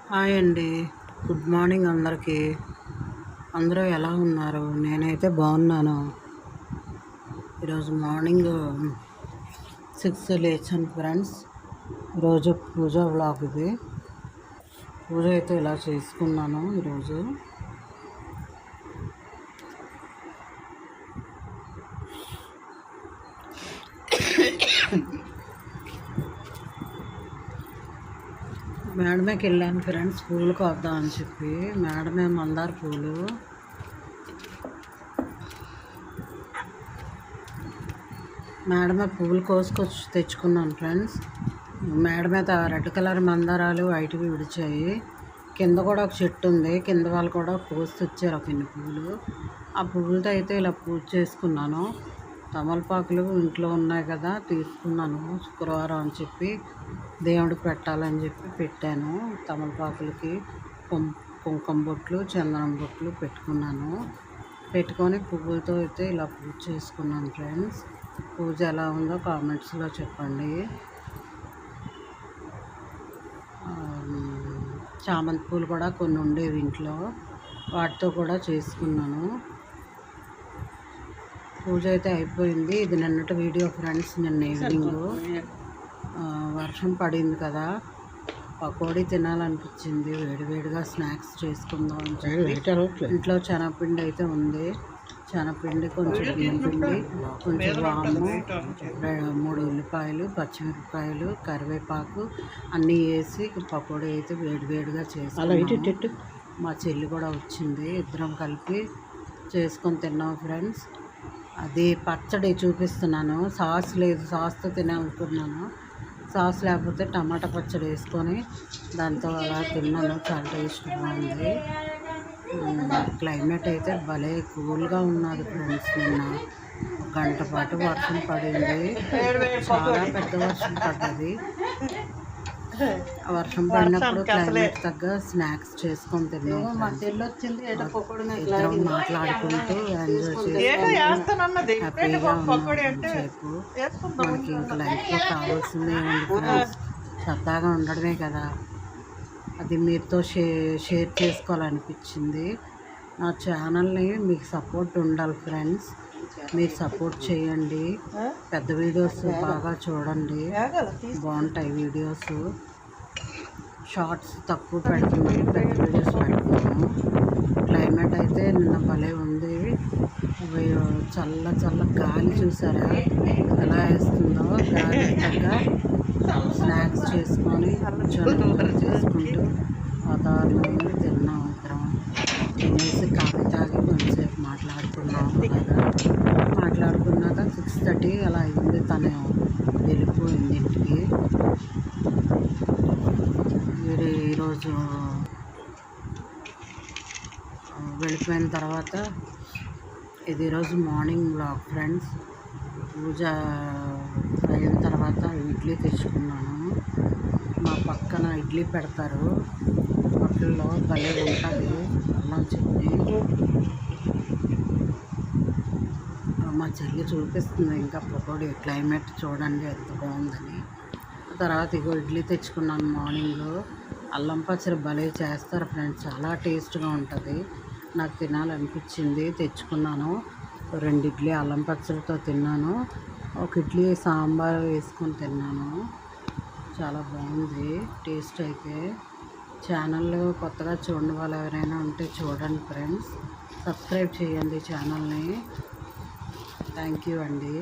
Hi అండి, good morning అందరికీ. అందరూ ఎలా ఉన్నారు? నేనైతే బాగున్నాను. ఈరోజు మార్నింగ్ 6 లేచాను ఫ్రెండ్స్. ఈరోజు పూజ వ్లాగ్ ఇది. పూజ అయితే ఇలా చేసుకున్నాను ఈరోజు. మేడమేకి వెళ్ళాను ఫ్రెండ్స్, పూలు కోద్దామని చెప్పి. మేడమే మందార పూలు. మేడమే పువ్వులు కోసుకొచ్చి తెచ్చుకున్నాను ఫ్రెండ్స్. మేడ మీద రెడ్ కలర్ మందారాలు వైట్వి విడిచాయి. కింద కూడా ఒక చెట్టు ఉంది, కింద వాళ్ళు కూడా కోసి తెచ్చారు కొన్ని పువ్వులు. ఆ పువ్వులతో అయితే ఇలా పూజ చేసుకున్నాను. తమలపాకులు ఇంట్లో ఉన్నాయి కదా, తీసుకున్నాను. శుక్రవారం అని చెప్పి దేవుడికి పెట్టాలని చెప్పి పెట్టాను. తమలపాకులకి కుంకుమ బొట్లు, చందనం బొట్లు పెట్టుకున్నాను. పెట్టుకొని పువ్వులతో అయితే ఇలా పూజ చేసుకున్నాను ఫ్రెండ్స్. పూజ ఎలా ఉందో కామెంట్స్లో చెప్పండి. చామంతి పూలు కూడా కొన్ని ఉండేవి ఇంట్లో, వాటితో కూడా చేసుకున్నాను. పూజ అయితే అయిపోయింది. ఇది నిన్నటి వీడియో ఫ్రెండ్స్. నిన్న ఈవినింగ్ వర్షం పడింది కదా, పకోడీ తినాలనిపించింది. వేడివేడిగా స్నాక్స్ చేసుకుందాం అని చెప్పి ఇంట్లో శనగపిండి అయితే ఉంది. శనగపిండి, కొంచెం బియ్యం పిండి, కొంచెం వాము, 3 ఉల్లిపాయలు, పచ్చిమిరపకాయలు, కరివేపాకు అన్నీ వేసి పకోడీ అయితే వేడివేడిగా చేసి మా చెల్లి కూడా వచ్చింది. ఇద్దరం కలిపి చేసుకొని తిన్నాం ఫ్రెండ్స్. అది పచ్చడి చూపిస్తున్నాను. సాస్ లేదు, సాస్తో తినాలనుకున్నాను. సాస్ లేకపోతే టమాటా పచ్చడి వేసుకొని దాంతో అలా తిన్నాను. చాలా టేస్ట్గా ఉంది. క్లైమేట్ అయితే భలే కూల్గా ఉన్నది ఫ్రెండ్స్. నిన్న 1 గంట పాటు వర్షం పడింది. చాలా పెద్ద వర్షం పడ్డది. వర్షం పడినప్పుడు క్లైమేట్ తగ్గ స్నాక్స్ చేసుకొని తిన్నాం. ఇద్దరం మాట్లాడుకుంటూ ఎంజాయ్ చేసుకుంటూ హ్యాపీగా ఉన్నాం సేపు. మనకి ఇంకా లైఫ్లో కావాల్సిందే ఫ్రెండ్స్, సరదాగా ఉండడమే కదా. అది మీతో షేర్ చేసుకోవాలనిపించింది. నా ఛానల్ని మీకు సపోర్ట్ ఉండాలి ఫ్రెండ్స్. మీరు సపోర్ట్ చేయండి. పెద్ద వీడియోస్ బాగా చూడండి, బాగుంటాయి వీడియోస్. షార్ట్స్ తక్కువ పెడుతున్నాను, పెద్ద వీడియోస్ పెడుతున్నాను. క్లైమేట్ అయితే నిన్న భలే ఉంది. చల్ల చల్ల గాలి చూసారా ఎలా వేస్తుందో. గాలి తగ్గ స్నాక్స్ చేసుకొని చేసుకుంటూ వాతావరణంలో తిన్నాం. ఇద్దరం తినేసి కాఫీ తాగి కొంచెంసేపు మాట్లాడుకున్నాక 6:30 అలా అయింది. తను వెళ్ళిపోయింది ఇంటికి. ఈరోజు వెళ్ళిపోయిన తర్వాత ఇది ఈరోజు మార్నింగ్ వ్లాగ్ ఫ్రెండ్స్. పూజ అయిన తర్వాత ఇడ్లీ తెచ్చుకున్నాను. మా పక్కన ఇడ్లీ పెడతారు, హోటల్లో భలే ఉంటుంది. అల్లం చట్నీ. మా చెల్లి చూపిస్తుంది ఇంకా పకోడీ. క్లైమేట్ చూడండి ఎంత బాగుందని. తర్వాత ఇగో ఇడ్లీ తెచ్చుకున్నాను. మార్నింగ్ అల్లం పచ్చడి భలే చేస్తారు ఫ్రెండ్స్, చాలా టేస్ట్గా ఉంటుంది. నాకు తినాలనిపించింది, తెచ్చుకున్నాను. 2 ఇడ్లీ అల్లం పచ్చడితో తిన్నాను. 1 ఇడ్లీ సాంబార్ వేసుకొని తిన్నాను. చాలా బాగుంది టేస్ట్ అయితే. ఛానల్ కొత్తగా చూడని వాళ్ళు ఎవరైనా ఉంటే చూడండి ఫ్రెండ్స్. సబ్స్క్రైబ్ చేయండి ఛానల్ని. థ్యాంక్ యూ అండి.